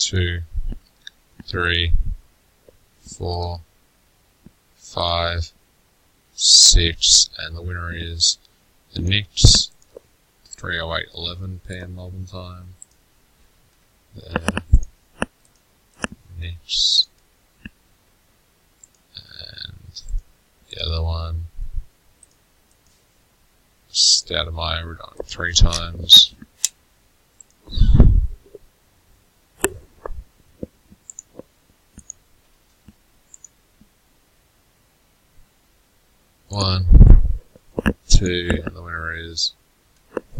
2, 3, 4, 5, 6, and the winner is the Knicks, 3:08:11 PM Melbourne time. The Knicks, and the other one, Stoudemire, we're done 3 times. One, 2, and the winner is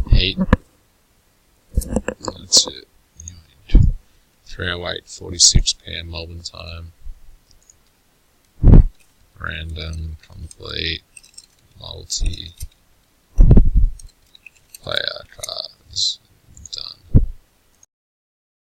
Heat. That's it. 3:08:46 PM Melbourne time. Random, complete, multi.